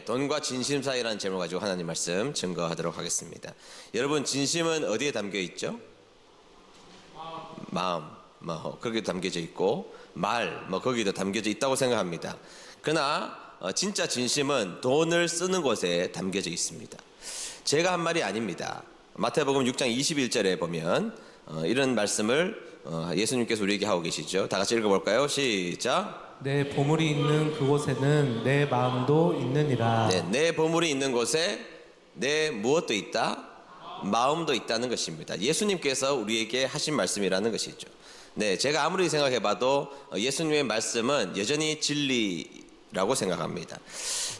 오늘 돈과 진심 사이라는 제목을 가지고 하나님 말씀 증거하도록 하겠습니다. 여러분, 진심은 어디에 담겨 있죠? 마음, 거기도 담겨져 있고, 말, 거기도 담겨져 있다고 생각합니다. 그러나 진짜 진심은 돈을 쓰는 곳에 담겨져 있습니다. 제가 한 말이 아닙니다. 마태복음 6장 21절에 보면 이런 말씀을 예수님께서 우리에게 하고 계시죠. 다 같이 읽어볼까요? 시작. 내 보물이 있는 그곳에는 내 마음도 있느니라. 네, 내 보물이 있는 곳에 내 무엇도 있다? 마음도 있다는 것입니다. 예수님께서 우리에게 하신 말씀이라는 것이죠. 네, 제가 아무리 생각해봐도 예수님의 말씀은 여전히 진리라고 생각합니다.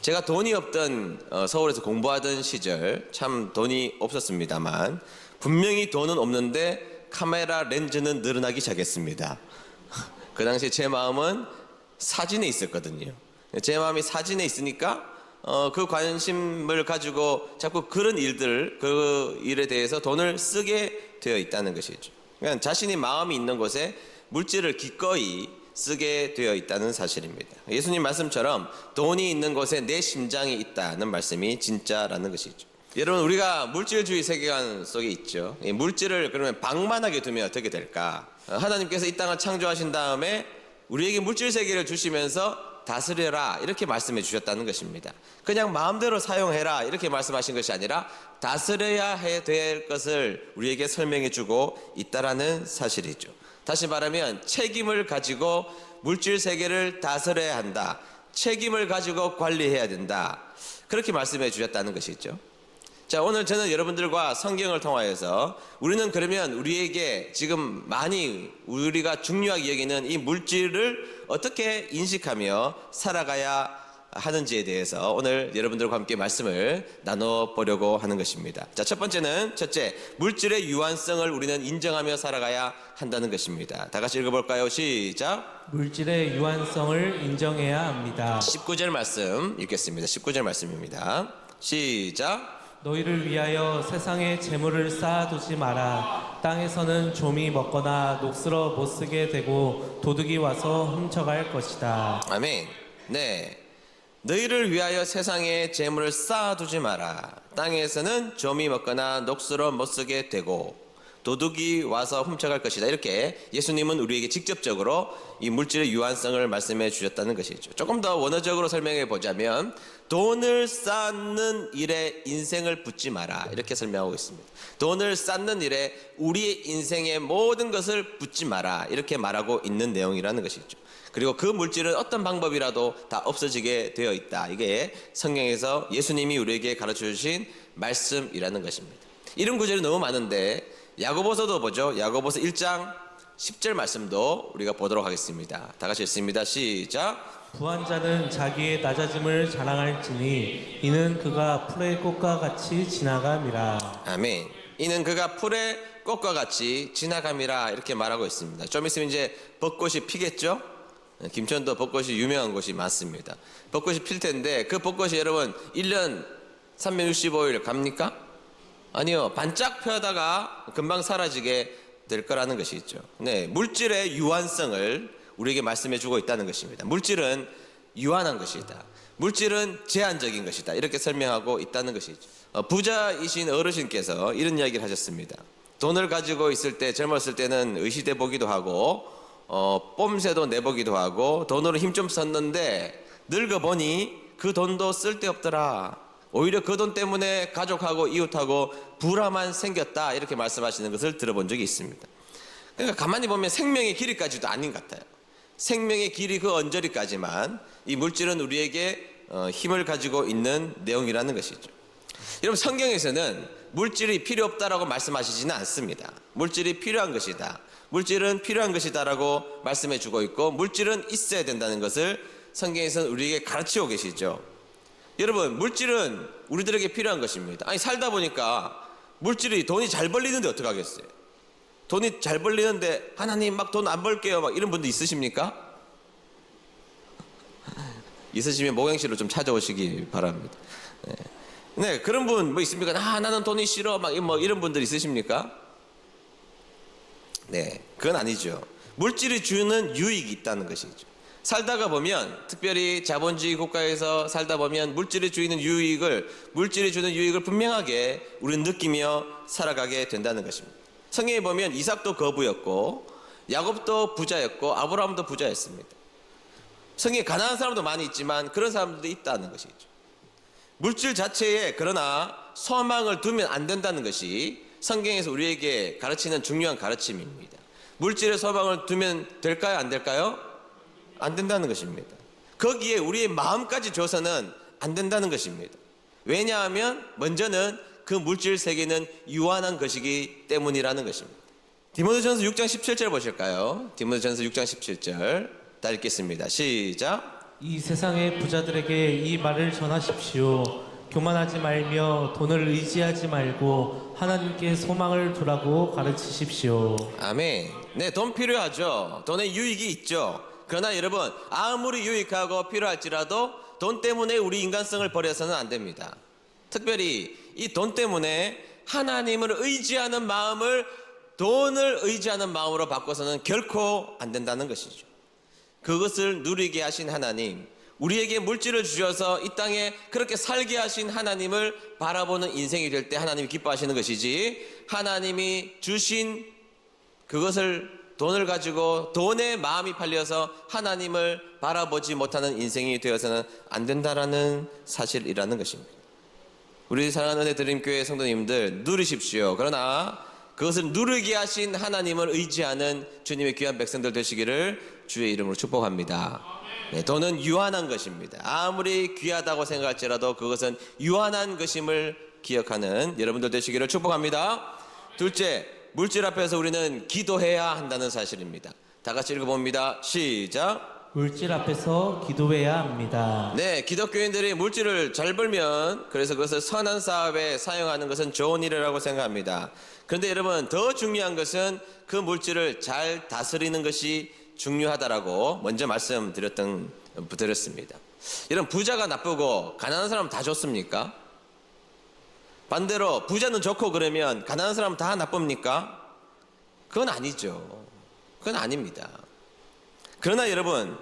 제가 돈이 없던 서울에서 공부하던 시절 참 돈이 없었습니다만 분명히 돈은 없는데 카메라 렌즈는 늘어나기 시작했습니다. 그 당시에 제 마음은 사진에 있었거든요. 제 마음이 사진에 있으니까 그 관심을 가지고 자꾸 그런 일들, 그 일에 대해서 돈을 쓰게 되어 있다는 것이죠. 그러니까 자신이 마음이 있는 곳에 물질을 기꺼이 쓰게 되어 있다는 사실입니다. 예수님 말씀처럼 돈이 있는 곳에 내 심장이 있다는 말씀이 진짜라는 것이죠. 여러분, 우리가 물질주의 세계관 속에 있죠. 이 물질을 그러면 방만하게 두면 어떻게 될까? 하나님께서 이 땅을 창조하신 다음에 우리에게 물질 세계를 주시면서 다스려라 이렇게 말씀해 주셨다는 것입니다. 그냥 마음대로 사용해라 이렇게 말씀하신 것이 아니라 다스려야 될 것을 우리에게 설명해 주고 있다라는 사실이죠. 다시 말하면 책임을 가지고 물질 세계를 다스려야 한다. 책임을 가지고 관리해야 된다. 그렇게 말씀해 주셨다는 것이죠. 자, 오늘 저는 여러분들과 성경을 통하여서 우리는 그러면 우리에게 지금 많이 우리가 중요하게 여기는 이 물질을 어떻게 인식하며 살아가야 하는지에 대해서 오늘 여러분들과 함께 말씀을 나눠보려고 하는 것입니다. 자, 첫 번째는 물질의 유한성을 우리는 인정하며 살아가야 한다는 것입니다. 다 같이 읽어볼까요? 시작. 물질의 유한성을 인정해야 합니다. 19절 말씀 읽겠습니다. 19절 말씀입니다. 시작. 너희를 위하여 세상에 재물을 쌓아두지 마라. 땅에서는 좀이 먹거나 녹슬어 못 쓰게 되고 도둑이 와서 훔쳐갈 것이다. 아멘. 네. 너희를 위하여 세상에 재물을 쌓아두지 마라. 땅에서는 좀이 먹거나 녹슬어 못 쓰게 되고 도둑이 와서 훔쳐갈 것이다. 이렇게 예수님은 우리에게 직접적으로 이 물질의 유한성을 말씀해 주셨다는 것이죠. 조금 더 원어적으로 설명해 보자면 돈을 쌓는 일에 인생을 붓지 마라. 이렇게 설명하고 있습니다. 돈을 쌓는 일에 우리의 인생의 모든 것을 붓지 마라. 이렇게 말하고 있는 내용이라는 것이죠. 그리고 그 물질은 어떤 방법이라도 다 없어지게 되어 있다. 이게 성경에서 예수님이 우리에게 가르쳐 주신 말씀이라는 것입니다. 이런 구절이 너무 많은데 야고보서도 보죠. 야고보서 1장 10절 말씀도 우리가 보도록 하겠습니다. 다 같이 읽습니다. 시작. 부한 자는 자기의 낮아짐을 자랑할지니 이는 그가 풀의 꽃과 같이 지나감이라. 아멘. 이는 그가 풀의 꽃과 같이 지나감이라 이렇게 말하고 있습니다. 좀 있으면 이제 벚꽃이 피겠죠? 김천도 벚꽃이 유명한 곳이 많습니다. 벚꽃이 필 텐데 그 벚꽃이 여러분 1년 365일 갑니까? 아니요. 반짝 펴다가 금방 사라지게 될 거라는 것이 있죠. 네, 물질의 유한성을 우리에게 말씀해 주고 있다는 것입니다. 물질은 유한한 것이다. 물질은 제한적인 것이다. 이렇게 설명하고 있다는 것이죠. 부자이신 어르신께서 이런 이야기를 하셨습니다. 돈을 가지고 있을 때, 젊었을 때는 의시돼 보기도 하고 뽐새도 내보기도 하고 돈으로 힘 좀 썼는데 늙어보니 그 돈도 쓸데없더라. 오히려 그 돈 때문에 가족하고 이웃하고 불화만 생겼다. 이렇게 말씀하시는 것을 들어본 적이 있습니다. 그러니까 가만히 보면 생명의 길이까지도 아닌 것 같아요. 생명의 길이 그 언저리까지만 이 물질은 우리에게 힘을 가지고 있는 내용이라는 것이죠. 여러분, 성경에서는 물질이 필요 없다라고 말씀하시지는 않습니다. 물질이 필요한 것이다. 물질은 필요한 것이다라고 말씀해 주고 있고 물질은 있어야 된다는 것을 성경에서는 우리에게 가르치고 계시죠. 여러분, 물질은 우리들에게 필요한 것입니다. 아니, 살다 보니까 물질이 돈이 잘 벌리는데 어떡하겠어요? 돈이 잘 벌리는데 하나님 막 돈 안 벌게요 막 이런 분들 있으십니까? 있으시면 목양실로 좀 찾아오시기 바랍니다. 네, 그런 분 뭐 있습니까? 나는 돈이 싫어 막 이런 분들 있으십니까? 네, 그건 아니죠. 물질이 주는 유익이 있다는 것이죠. 살다가 보면, 특별히 자본주의 국가에서 살다 보면 물질이 주는 유익을 분명하게 우리는 느끼며 살아가게 된다는 것입니다. 성경에 보면 이삭도 거부였고 야곱도 부자였고 아브라함도 부자였습니다. 성경에 가난한 사람도 많이 있지만 그런 사람들도 있다는 것이죠. 물질 자체에 그러나 소망을 두면 안 된다는 것이 성경에서 우리에게 가르치는 중요한 가르침입니다. 물질에 소망을 두면 될까요? 안 될까요? 안 된다는 것입니다. 거기에 우리의 마음까지 줘서는 안 된다는 것입니다. 왜냐하면 먼저는 그 물질 세계는 유한한 것이기 때문이라는 것입니다. 디모데전서 6장 17절 보실까요? 디모데전서 6장 17절 다 읽겠습니다. 시작. 이 세상의 부자들에게 이 말을 전하십시오. 교만하지 말며 돈을 의지하지 말고 하나님께 소망을 두라고 가르치십시오. 아멘. 네, 돈 필요하죠. 돈에 유익이 있죠. 그러나 여러분, 아무리 유익하고 필요할지라도 돈 때문에 우리 인간성을 버려서는 안 됩니다. 특별히 이 돈 때문에 하나님을 의지하는 마음을 돈을 의지하는 마음으로 바꿔서는 결코 안 된다는 것이죠. 그것을 누리게 하신 하나님, 우리에게 물질을 주셔서 이 땅에 그렇게 살게 하신 하나님을 바라보는 인생이 될 때 하나님이 기뻐하시는 것이지, 하나님이 주신 그것을 돈을 가지고 돈에 마음이 팔려서 하나님을 바라보지 못하는 인생이 되어서는 안 된다라는 사실이라는 것입니다. 우리 사랑하는 은혜드림교회 성도님들, 누리십시오. 그러나 그것을 누리게 하신 하나님을 의지하는 주님의 귀한 백성들 되시기를 주의 이름으로 축복합니다. 네, 돈은 유한한 것입니다. 아무리 귀하다고 생각할지라도 그것은 유한한 것임을 기억하는 여러분들 되시기를 축복합니다. 둘째, 물질 앞에서 우리는 기도해야 한다는 사실입니다. 다 같이 읽어봅니다. 시작. 물질 앞에서 기도해야 합니다. 네, 기독교인들이 물질을 잘 벌면 그래서 그것을 선한 사업에 사용하는 것은 좋은 일이라고 생각합니다. 그런데 여러분, 더 중요한 것은 그 물질을 잘 다스리는 것이 중요하다라고 먼저 드렸습니다. 여러분, 부자가 나쁘고 가난한 사람 다 좋습니까? 반대로 부자는 좋고 그러면 가난한 사람은 다 나쁩니까? 그건 아니죠. 그건 아닙니다. 그러나 여러분,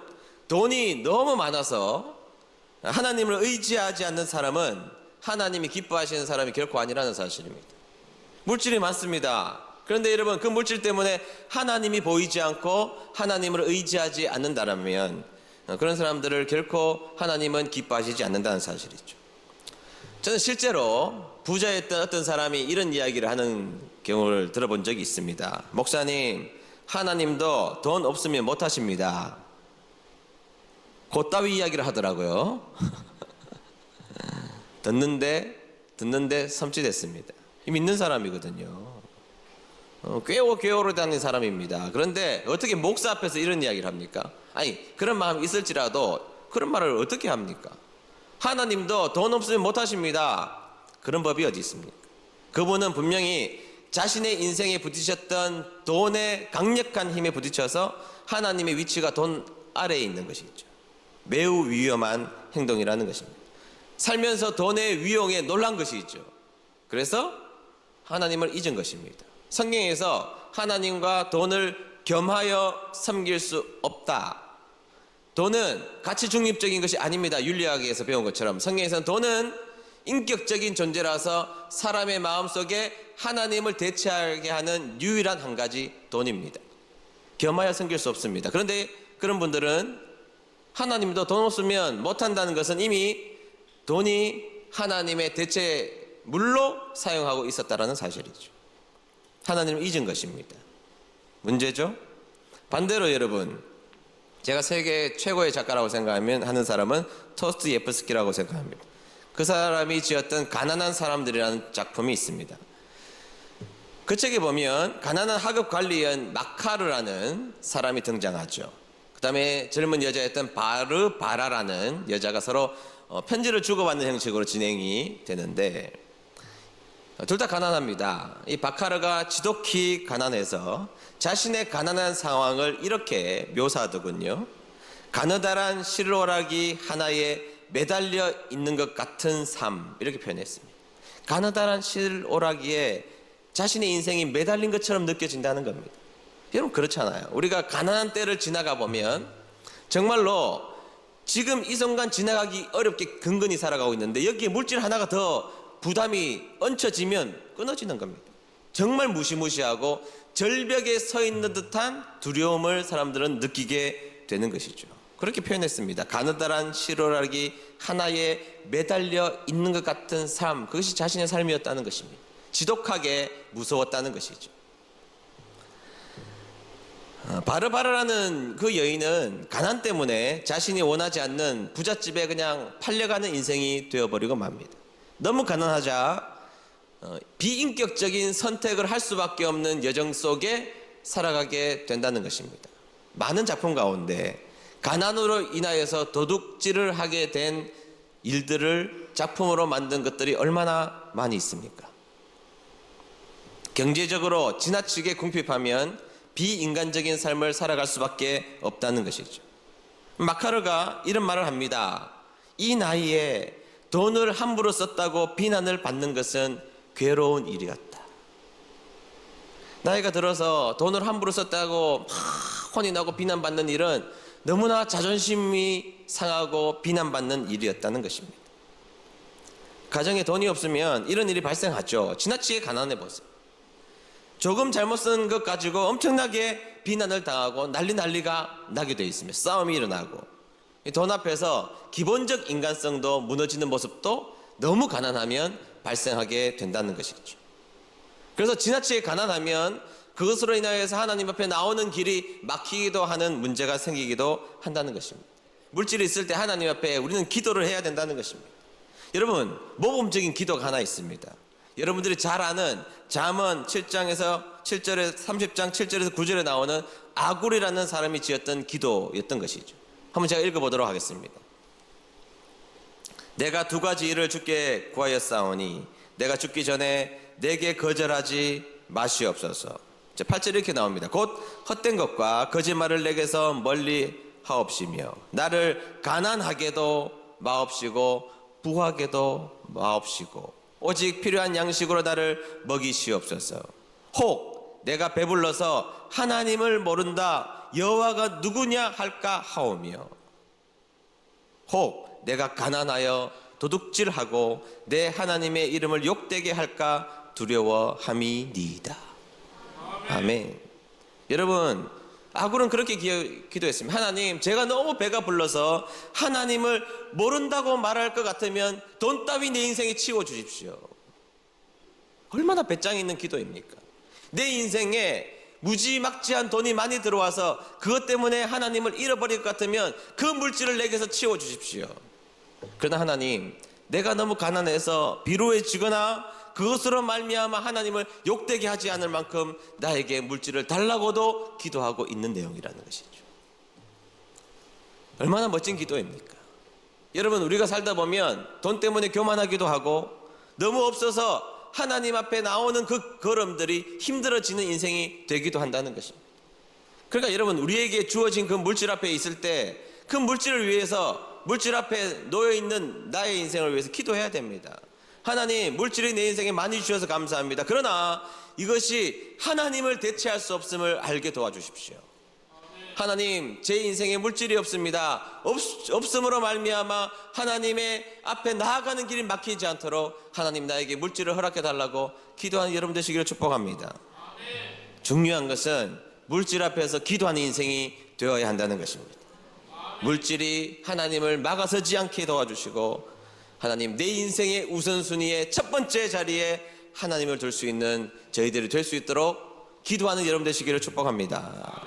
돈이 너무 많아서 하나님을 의지하지 않는 사람은 하나님이 기뻐하시는 사람이 결코 아니라는 사실입니다. 물질이 많습니다. 그런데 여러분, 그 물질 때문에 하나님이 보이지 않고 하나님을 의지하지 않는다면 그런 사람들을 결코 하나님은 기뻐하시지 않는다는 사실이죠. 저는 실제로 부자였던 어떤 사람이 이런 이야기를 하는 경우를 들어본 적이 있습니다. 목사님, 하나님도 돈 없으면 못하십니다. 그따위 이야기를 하더라고요. 듣는데 섬찟했습니다. 믿는 사람이거든요. 꽤 오래 다닌 사람입니다. 그런데 어떻게 목사 앞에서 이런 이야기를 합니까? 아니, 그런 마음이 있을지라도 그런 말을 어떻게 합니까? 하나님도 돈 없으면 못하십니다. 그런 법이 어디 있습니까? 그분은 분명히 자신의 인생에 부딪혔던 돈의 강력한 힘에 부딪혀서 하나님의 위치가 돈 아래에 있는 것이죠. 매우 위험한 행동이라는 것입니다. 살면서 돈의 위용에 놀란 것이죠. 그래서 하나님을 잊은 것입니다. 성경에서 하나님과 돈을 겸하여 섬길 수 없다. 돈은 가치 중립적인 것이 아닙니다. 윤리학에서 배운 것처럼 성경에서는 돈은 인격적인 존재라서 사람의 마음속에 하나님을 대체하게 하는 유일한 한 가지 돈입니다. 겸하여 섬길 수 없습니다. 그런데 그런 분들은 하나님도 돈 없으면 못한다는 것은 이미 돈이 하나님의 대체물로 사용하고 있었다는 사실이죠. 하나님을 잊은 것입니다. 문제죠? 반대로 여러분, 제가 세계 최고의 작가라고 하는 사람은 토스토옙스키라고 생각합니다. 그 사람이 지었던 가난한 사람들이라는 작품이 있습니다. 그 책에 보면 가난한 하급 관리원 마카르라는 사람이 등장하죠. 그 다음에 젊은 여자였던 바르바라라는 여자가 서로 편지를 주고받는 형식으로 진행이 되는데, 둘 다 가난합니다. 이 바카르가 지독히 가난해서 자신의 가난한 상황을 이렇게 묘사하더군요. 가느다란 실오라기 하나에 매달려 있는 것 같은 삶, 이렇게 표현했습니다. 가느다란 실오라기에 자신의 인생이 매달린 것처럼 느껴진다는 겁니다. 여러분, 그렇잖아요. 우리가 가난한 때를 지나가 보면 정말로 지금 이 순간 지나가기 어렵게 근근히 살아가고 있는데 여기에 물질 하나가 더 부담이 얹혀지면 끊어지는 겁니다. 정말 무시무시하고 절벽에 서 있는 듯한 두려움을 사람들은 느끼게 되는 것이죠. 그렇게 표현했습니다. 가느다란 실오라기 하나에 매달려 있는 것 같은 삶, 그것이 자신의 삶이었다는 것입니다. 지독하게 무서웠다는 것이죠. 바르바라라는 그 여인은 가난 때문에 자신이 원하지 않는 부잣집에 그냥 팔려가는 인생이 되어버리고 맙니다. 너무 가난하자 비인격적인 선택을 할 수밖에 없는 여정 속에 살아가게 된다는 것입니다. 많은 작품 가운데 가난으로 인하여서 도둑질을 하게 된 일들을 작품으로 만든 것들이 얼마나 많이 있습니까? 경제적으로 지나치게 궁핍하면 비인간적인 삶을 살아갈 수밖에 없다는 것이죠. 마카르가 이런 말을 합니다. 이 나이에 돈을 함부로 썼다고 비난을 받는 것은 괴로운 일이 같다. 나이가 들어서 돈을 함부로 썼다고 막 혼이 나고 비난받는 일은 너무나 자존심이 상하고 비난받는 일이었다는 것입니다. 가정에 돈이 없으면 이런 일이 발생하죠. 지나치게 가난해 보세요. 조금 잘못 쓴 것 가지고 엄청나게 비난을 당하고 난리가 나게 되어 있습니다. 싸움이 일어나고 돈 앞에서 기본적 인간성도 무너지는 모습도 너무 가난하면 발생하게 된다는 것이죠. 그래서 지나치게 가난하면 그것으로 인하여서 하나님 앞에 나오는 길이 막히기도 하는 문제가 생기기도 한다는 것입니다. 물질이 있을 때 하나님 앞에 우리는 기도를 해야 된다는 것입니다. 여러분, 모범적인 기도가 하나 있습니다. 여러분들이 잘 아는 잠언 7장에서 7절에 30장 7절에서 9절에 나오는 아굴이라는 사람이 지었던 기도였던 것이죠. 한번 제가 읽어보도록 하겠습니다. 내가 두 가지 일을 주께 구하였사오니 내가 죽기 전에 내게 거절하지 마시옵소서. 8절 이렇게 나옵니다. 곧 헛된 것과 거짓말을 내게서 멀리 하옵시며 나를 가난하게도 마옵시고 부하게도 마옵시고 오직 필요한 양식으로 나를 먹이시옵소서. 혹 내가 배불러서 하나님을 모른다 여호와가 누구냐 할까 하오며 혹 내가 가난하여 도둑질하고 내 하나님의 이름을 욕되게 할까 두려워함이니이다. 아멘. 여러분, 아굴은 그렇게 기도했습니다. 하나님, 제가 너무 배가 불러서 하나님을 모른다고 말할 것 같으면 돈 따위 내 인생에 치워주십시오. 얼마나 배짱 있는 기도입니까? 내 인생에 무지막지한 돈이 많이 들어와서 그것 때문에 하나님을 잃어버릴 것 같으면 그 물질을 내게서 치워주십시오. 그러나 하나님, 내가 너무 가난해서 비루해지거나 그것으로 말미암아 하나님을 욕되게 하지 않을 만큼 나에게 물질을 달라고도 기도하고 있는 내용이라는 것이죠. 얼마나 멋진 기도입니까? 여러분, 우리가 살다 보면 돈 때문에 교만하기도 하고 너무 없어서 하나님 앞에 나오는 그 걸음들이 힘들어지는 인생이 되기도 한다는 것입니다. 그러니까 여러분, 우리에게 주어진 그 물질 앞에 있을 때 그 물질을 위해서 물질 앞에 놓여있는 나의 인생을 위해서 기도해야 됩니다. 하나님, 물질이 내 인생에 많이 주셔서 감사합니다. 그러나 이것이 하나님을 대체할 수 없음을 알게 도와주십시오. 하나님, 제 인생에 물질이 없습니다. 없음으로 말미암아 하나님의 앞에 나아가는 길이 막히지 않도록 하나님 나에게 물질을 허락해 달라고 기도하는 여러분 되시기를 축복합니다. 중요한 것은 물질 앞에서 기도하는 인생이 되어야 한다는 것입니다. 물질이 하나님을 막아서지 않게 도와주시고 하나님, 내 인생의 우선순위의 첫 번째 자리에 하나님을 둘 수 있는 저희들이 될 수 있도록 기도하는 여러분 되시기를 축복합니다.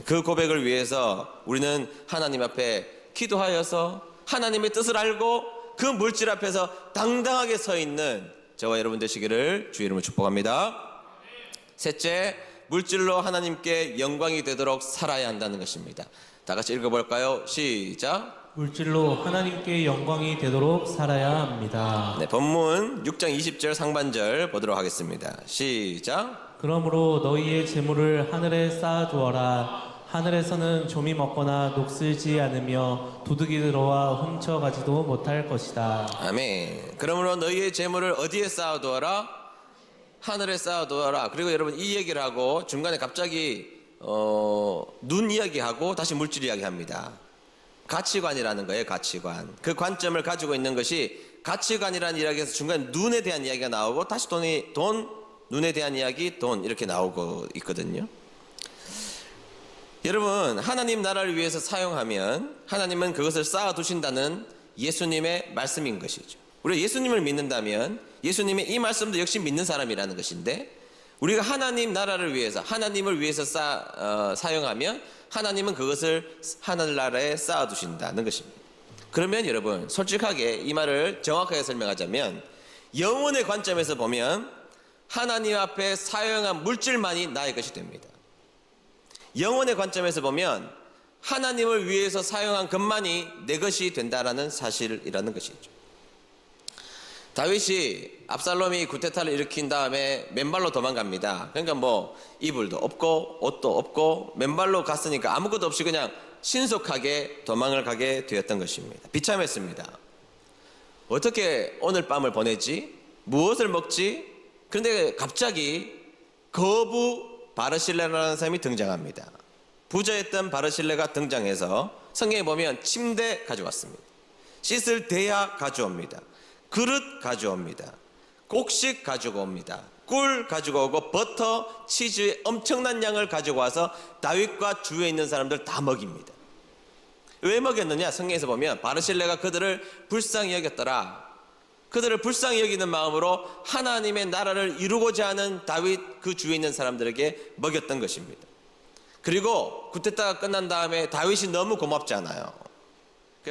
그 고백을 위해서 우리는 하나님 앞에 기도하여서 하나님의 뜻을 알고 그 물질 앞에서 당당하게 서 있는 저와 여러분 되시기를 주의 이름으로 축복합니다. 셋째, 물질로 하나님께 영광이 되도록 살아야 한다는 것입니다. 다 같이 읽어볼까요? 시작. 물질로 하나님께 영광이 되도록 살아야 합니다. 네, 본문 6장 20절 상반절 보도록 하겠습니다. 시작. 그러므로 너희의 재물을 하늘에 쌓아두어라. 하늘에서는 좀이 먹거나 녹슬지 않으며 도둑이 들어와 훔쳐가지도 못할 것이다. 아멘. 그러므로 너희의 재물을 어디에 쌓아두어라? 하늘에 쌓아두어라. 그리고 여러분, 이 얘기를 하고 중간에 갑자기 눈 이야기하고 다시 물질 이야기합니다. 가치관이라는 거예요. 가치관. 그 관점을 가지고 있는 것이 가치관이라는 이야기에서 중간에 눈에 대한 이야기가 나오고 다시 돈, 눈에 대한 이야기, 돈 이렇게 나오고 있거든요. 여러분, 하나님 나라를 위해서 사용하면 하나님은 그것을 쌓아두신다는 예수님의 말씀인 것이죠. 우리가 예수님을 믿는다면 예수님의 이 말씀도 역시 믿는 사람이라는 것인데, 우리가 하나님 나라를 위해서, 하나님을 위해서 사용하면 하나님은 그것을 하늘나라에 쌓아두신다는 것입니다. 그러면 여러분, 솔직하게 이 말을 정확하게 설명하자면, 영혼의 관점에서 보면 하나님 앞에 사용한 물질만이 나의 것이 됩니다. 영혼의 관점에서 보면 하나님을 위해서 사용한 것만이 내 것이 된다라는 사실이라는 것이죠. 다윗이 압살롬이 구테타를 일으킨 다음에 맨발로 도망갑니다. 그러니까 뭐 이불도 없고 옷도 없고 맨발로 갔으니까 아무것도 없이 그냥 신속하게 도망을 가게 되었던 것입니다. 비참했습니다. 어떻게 오늘 밤을 보내지? 무엇을 먹지? 그런데 갑자기 거부 바르실레라는 사람이 등장합니다. 부자였던 바르실레가 등장해서 성경에 보면 침대 가져왔습니다. 씻을 대야 가져옵니다. 그릇 가져옵니다. 곡식 가지고 옵니다. 꿀 가지고 오고 버터, 치즈의 엄청난 양을 가지고 와서 다윗과 주위에 있는 사람들 다 먹입니다. 왜 먹였느냐? 성경에서 보면 바르실레가 그들을 불쌍히 여겼더라. 그들을 불쌍히 여기는 마음으로 하나님의 나라를 이루고자 하는 다윗 그 주위에 있는 사람들에게 먹였던 것입니다. 그리고 구테타가 끝난 다음에 다윗이 너무 고맙지 않아요.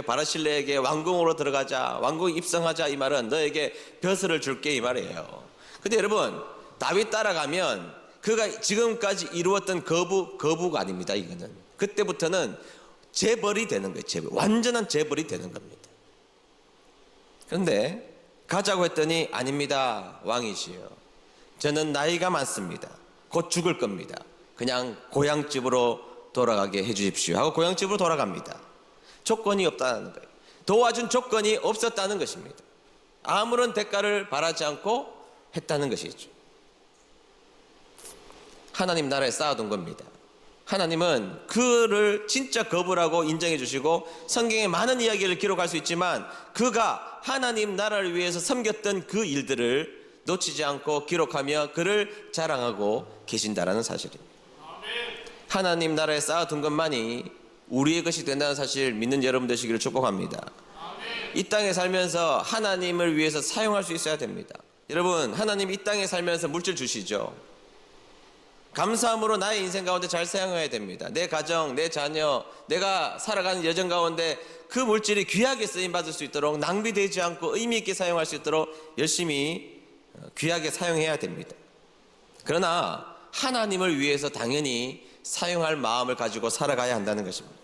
바르실레에게 왕궁으로 들어가자, 왕궁 입성하자, 이 말은 너에게 벼슬을 줄게 이 말이에요. 근데 여러분, 다윗 따라가면 그가 지금까지 이루었던 거부가 아닙니다. 이거는 그때부터는 재벌이 되는 거예요. 완전한 재벌이 되는 겁니다. 그런데 가자고 했더니 아닙니다. 왕이시여, 저는 나이가 많습니다. 곧 죽을 겁니다. 그냥 고향집으로 돌아가게 해주십시오 하고 고향집으로 돌아갑니다. 조건이 없다는 거예요. 도와준 조건이 없었다는 것입니다. 아무런 대가를 바라지 않고 했다는 것이죠. 하나님 나라에 쌓아둔 겁니다. 하나님은 그를 진짜 거부라고 인정해 주시고 성경에 많은 이야기를 기록할 수 있지만 그가 하나님 나라를 위해서 섬겼던 그 일들을 놓치지 않고 기록하며 그를 자랑하고 계신다라는 사실입니다. 하나님 나라에 쌓아둔 것만이 우리의 것이 된다는 사실 믿는 여러분 되시기를 축복합니다. 이 땅에 살면서 하나님을 위해서 사용할 수 있어야 됩니다. 여러분, 하나님 이 땅에 살면서 물질 주시죠. 감사함으로 나의 인생 가운데 잘 사용해야 됩니다. 내 가정, 내 자녀, 내가 살아가는 여정 가운데 그 물질이 귀하게 쓰임받을 수 있도록, 낭비되지 않고 의미 있게 사용할 수 있도록 열심히 귀하게 사용해야 됩니다. 그러나 하나님을 위해서 당연히 사용할 마음을 가지고 살아가야 한다는 것입니다.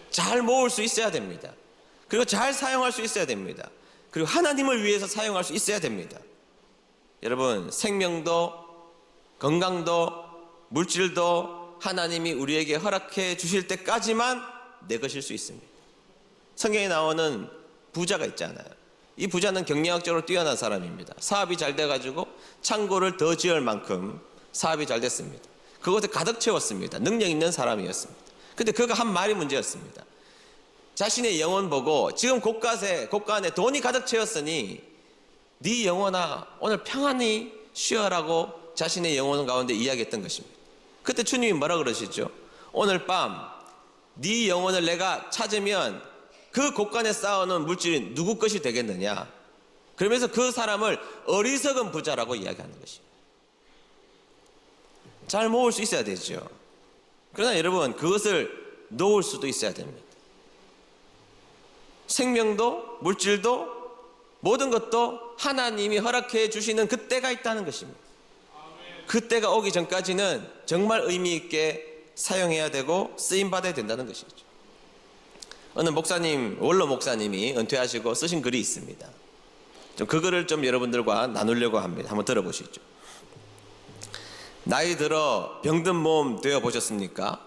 잘 모을 수 있어야 됩니다. 그리고 잘 사용할 수 있어야 됩니다. 그리고 하나님을 위해서 사용할 수 있어야 됩니다. 여러분, 생명도 건강도 물질도 하나님이 우리에게 허락해 주실 때까지만 내 것일 수 있습니다. 성경에 나오는 부자가 있잖아요. 이 부자는 경영학적으로 뛰어난 사람입니다. 사업이 잘 돼가지고 창고를 더 지을 만큼 사업이 잘 됐습니다. 그것에 가득 채웠습니다. 능력 있는 사람이었습니다. 근데 그가 한 말이 문제였습니다. 자신의 영혼 보고 지금 고가 안에 돈이 가득 채웠으니 네 영혼아 오늘 평안히 쉬어라고 자신의 영혼 가운데 이야기했던 것입니다. 그때 주님이 뭐라 그러시죠? 오늘 밤 네 영혼을 내가 찾으면 그 곳간에 쌓아놓은 물질이 누구 것이 되겠느냐? 그러면서 그 사람을 어리석은 부자라고 이야기하는 것입니다. 잘 모을 수 있어야 되죠. 그러나 여러분, 그것을 놓을 수도 있어야 됩니다. 생명도 물질도 모든 것도 하나님이 허락해 주시는 그때가 있다는 것입니다. 그때가 오기 전까지는 정말 의미 있게 사용해야 되고 쓰임받아야 된다는 것이죠. 어느 목사님, 원로 목사님이 은퇴하시고 쓰신 글이 있습니다. 그 글을 좀 여러분들과 나누려고 합니다. 한번 들어보시죠. 나이 들어 병든 몸 되어 보셨습니까?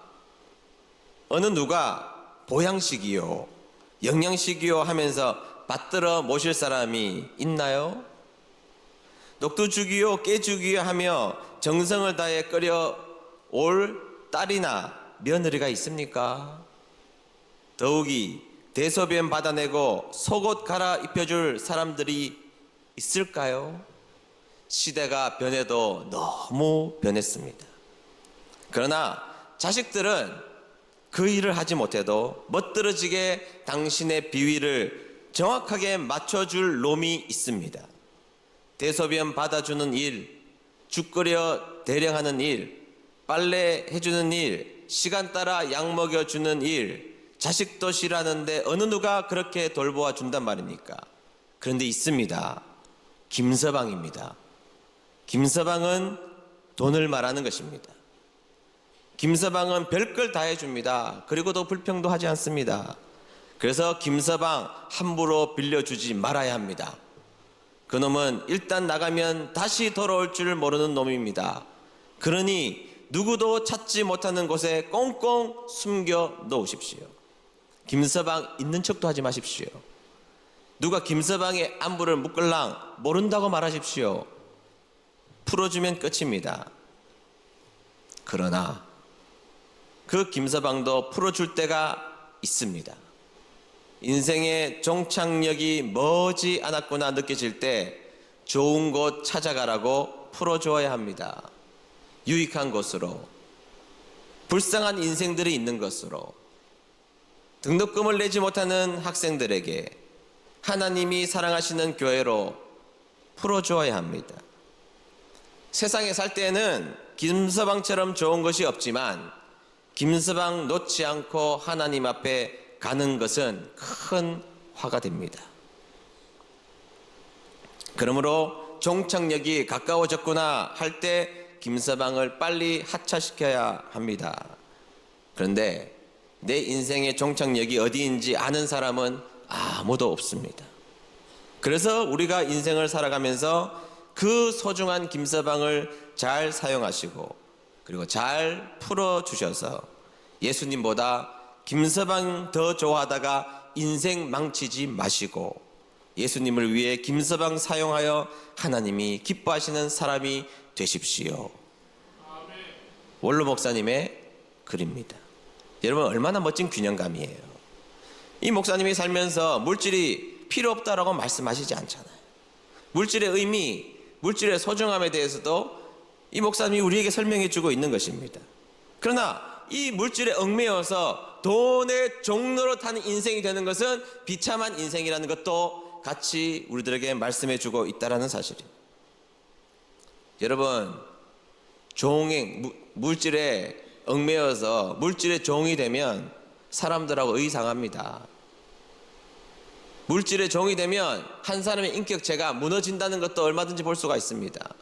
어느 누가 보양식이요, 영양식이요 하면서 받들어 모실 사람이 있나요? 녹두죽이요 깨죽이요 하며 정성을 다해 끓여 올 딸이나 며느리가 있습니까? 더욱이 대소변 받아내고 속옷 갈아입혀줄 사람들이 있을까요? 시대가 변해도 너무 변했습니다. 그러나 자식들은 그 일을 하지 못해도 멋들어지게 당신의 비위를 정확하게 맞춰줄 놈이 있습니다. 대소변 받아주는 일, 죽 끓여 대령하는 일, 빨래 해주는 일, 시간 따라 약 먹여주는 일, 자식도 싫어하는데 어느 누가 그렇게 돌보아 준단 말입니까? 그런데 있습니다. 김서방입니다. 김서방은 돈을 말하는 것입니다. 김서방은 별걸 다 해줍니다. 그리고도 불평도 하지 않습니다. 그래서 김서방 함부로 빌려주지 말아야 합니다. 그놈은 일단 나가면 다시 돌아올 줄 모르는 놈입니다. 그러니 누구도 찾지 못하는 곳에 꽁꽁 숨겨 놓으십시오. 김서방 있는 척도 하지 마십시오. 누가 김서방의 안부를 묻걸랑 모른다고 말하십시오. 풀어주면 끝입니다. 그러나 그 김서방도 풀어줄 때가 있습니다. 인생의 종착역이 머지 않았구나 느껴질 때 좋은 곳 찾아가라고 풀어줘야 합니다. 유익한 곳으로, 불쌍한 인생들이 있는 것으로, 등록금을 내지 못하는 학생들에게 하나님이 사랑하시는 교회로 풀어줘야 합니다. 세상에 살 때는 김서방처럼 좋은 것이 없지만 김서방 놓지 않고 하나님 앞에 가는 것은 큰 화가 됩니다. 그러므로 종착역이 가까워졌구나 할 때 김서방을 빨리 하차시켜야 합니다. 그런데 내 인생의 종착역이 어디인지 아는 사람은 아무도 없습니다. 그래서 우리가 인생을 살아가면서 그 소중한 김서방을 잘 사용하시고 그리고 잘 풀어주셔서 예수님보다 김서방 더 좋아하다가 인생 망치지 마시고 예수님을 위해 김서방 사용하여 하나님이 기뻐하시는 사람이 되십시오. 원로 목사님의 글입니다. 여러분 얼마나 멋진 균형감이에요. 이 목사님이 살면서 물질이 필요 없다라고 말씀하시지 않잖아요. 물질의 의미, 물질의 소중함에 대해서도 이 목사님이 우리에게 설명해 주고 있는 것입니다. 그러나 이 물질에 얽매여서 돈의 종로로 타는 인생이 되는 것은 비참한 인생이라는 것도 같이 우리들에게 말씀해 주고 있다는 사실입니다. 여러분, 물질에 얽매여서 물질의 종이 되면 사람들하고 의상합니다. 물질의 종이 되면 한 사람의 인격체가 무너진다는 것도 얼마든지 볼 수가 있습니다.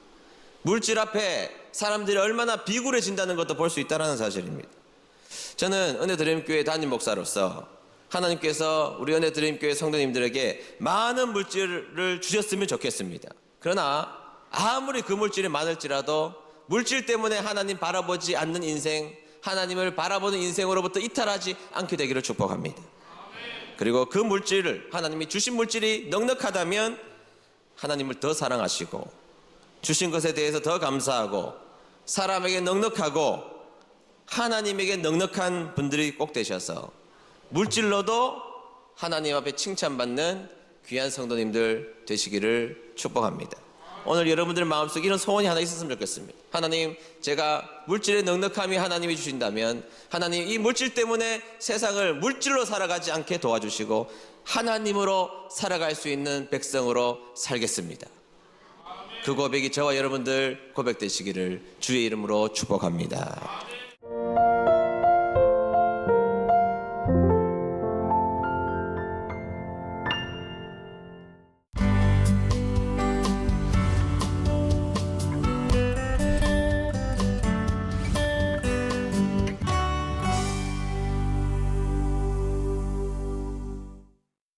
물질 앞에 사람들이 얼마나 비굴해진다는 것도 볼 수 있다는 사실입니다. 저는 은혜드림교회 담임 목사로서 하나님께서 우리 은혜드림교회 성도님들에게 많은 물질을 주셨으면 좋겠습니다. 그러나 아무리 그 물질이 많을지라도 물질 때문에 하나님 바라보지 않는 인생, 하나님을 바라보는 인생으로부터 이탈하지 않게 되기를 축복합니다. 그리고 그 물질을 하나님이 주신 물질이 넉넉하다면 하나님을 더 사랑하시고 주신 것에 대해서 더 감사하고 사람에게 넉넉하고 하나님에게 넉넉한 분들이 꼭 되셔서 물질로도 하나님 앞에 칭찬받는 귀한 성도님들 되시기를 축복합니다. 오늘 여러분들 마음속에 이런 소원이 하나 있었으면 좋겠습니다. 하나님, 제가 물질의 넉넉함이 하나님이 주신다면 하나님 이 물질 때문에 세상을 물질로 살아가지 않게 도와주시고 하나님으로 살아갈 수 있는 백성으로 살겠습니다. 그 고백이 저와 여러분들 고백되시기를 주의 이름으로 축복합니다.